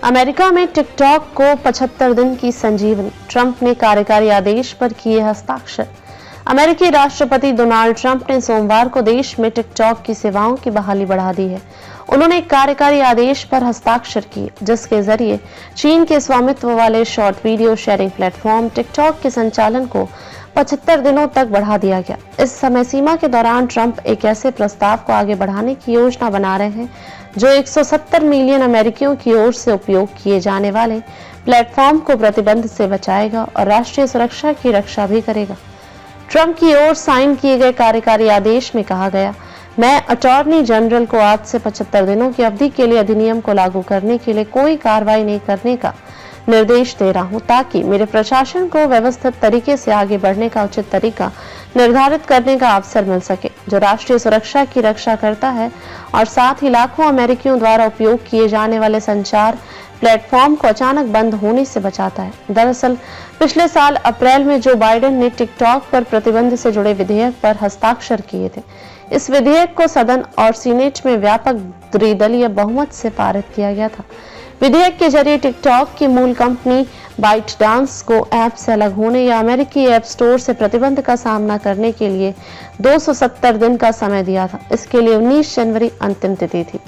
America में TikTok को 75 दिन की संजीवनी, ट्रंप ने कार्यकारी आदेश पर किए हस्ताक्षर। अमेरिकी राष्ट्रपति डोनाल्ड ट्रंप ने सोमवार को देश में टिकटॉक की सेवाओं की बहाली बढ़ा दी है। उन्होंने एक कार्यकारी आदेश पर हस्ताक्षर किए जिसके जरिए चीन के स्वामित्व वाले short video sharing platform TikTok के संचालन को 75 दिनों तक बढ़ा दिया गया। इस समय सीमा के दौरान ट्रंप एक ऐसे प्रस्ताव को आगे बढ़ाने की योजना बना रहे हैं जो 170 मिलियन अमेरिकियों की ओर से उपयोग किए जाने वाले प्लेटफॉर्म को प्रतिबंध से बचाएगा और राष्ट्रीय सुरक्षा की रक्षा भी करेगा। ट्रंप की ओर साइन किए गए कार्यकारी आदेश में कहा गया, मैं अटॉर्नी जनरल को आज से 75 दिनों की अवधि के लिए अधिनियम को लागू करने के लिए कोई कार्रवाई नहीं करने का निर्देश दे रहा हूं ताकि मेरे प्रशासन को व्यवस्थित तरीके से आगे बढ़ने का उचित तरीका निर्धारित करने का अवसर मिल सके जो राष्ट्रीय सुरक्षा की रक्षा करता है और साथ ही लाखों अमेरिकियों द्वारा उपयोग किए जाने वाले संचार प्लेटफॉर्म को अचानक बंद होने से बचाता है। दरअसल पिछले साल अप्रैल में जो बाइडेन ने टिकटॉक पर प्रतिबंध से जुड़े विधेयक पर हस्ताक्षर किए थे। इस विधेयक को सदन और सीनेट में व्यापक द्विदलीय बहुमत से पारित किया गया था। विधेयक के जरिए टिकटॉक की मूल कंपनी बाइटडांस को ऐप से अलग होने या अमेरिकी ऐप स्टोर से प्रतिबंध का सामना करने के लिए 270 दिन का समय दिया था। इसके लिए 19 जनवरी अंतिम तिथि थी।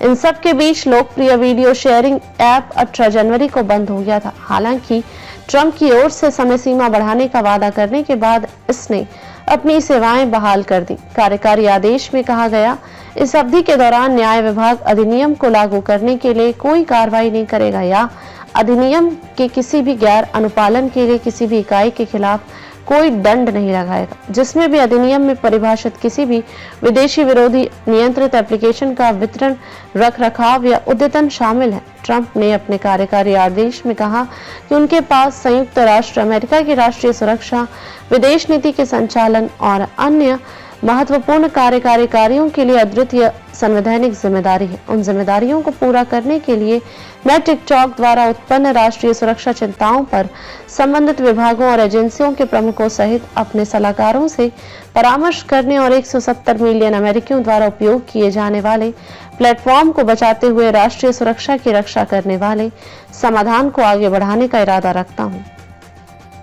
इन सब के बीच लोकप्रिय वीडियो शेयरिंग ऐप 18 जनवरी को बंद हो गया था। हालांकि ट्रंप की ओर से समय सीमा बढ़ाने का वादा करने के बाद इसने अपनी सेवाएं बहाल कर दी। कार्यकारी आदेश में कहा गया, इस अवधि के दौरान न्याय विभाग अधिनियम को लागू करने के लिए कोई कार्रवाई नहीं करेगा या अधिनियम के किसी भी गैर अनुपालन के लिए किसी भी इकाई के खिलाफ कोई दंड नहीं लगाएगा, जिसमें भी अधिनियम में परिभाषित किसी भी विदेशी विरोधी नियंत्रित एप्लीकेशन का वितरण, रखरखाव या उद्यतन शामिल है। ट्रंप ने अपने कार्यकारी आदेश में कहा कि उनके पास संयुक्त राष्ट्र अमेरिका की राष्ट्रीय सुरक्षा, विदेश नीति के संचालन और अन्य महत्वपूर्ण कार्यकारी कार्यों के लिए अद्वितीय संवैधानिक जिम्मेदारी है। उन जिम्मेदारियों को पूरा करने के लिए मैं टिकटॉक द्वारा उत्पन्न राष्ट्रीय सुरक्षा चिंताओं पर संबंधित विभागों और एजेंसियों के प्रमुखों सहित अपने सलाहकारों से परामर्श करने और 170 मिलियन अमेरिकियों द्वारा उपयोग किए जाने वाले प्लेटफॉर्म को बचाते हुए राष्ट्रीय सुरक्षा की रक्षा करने वाले समाधान को आगे बढ़ाने का इरादा रखता हूँ।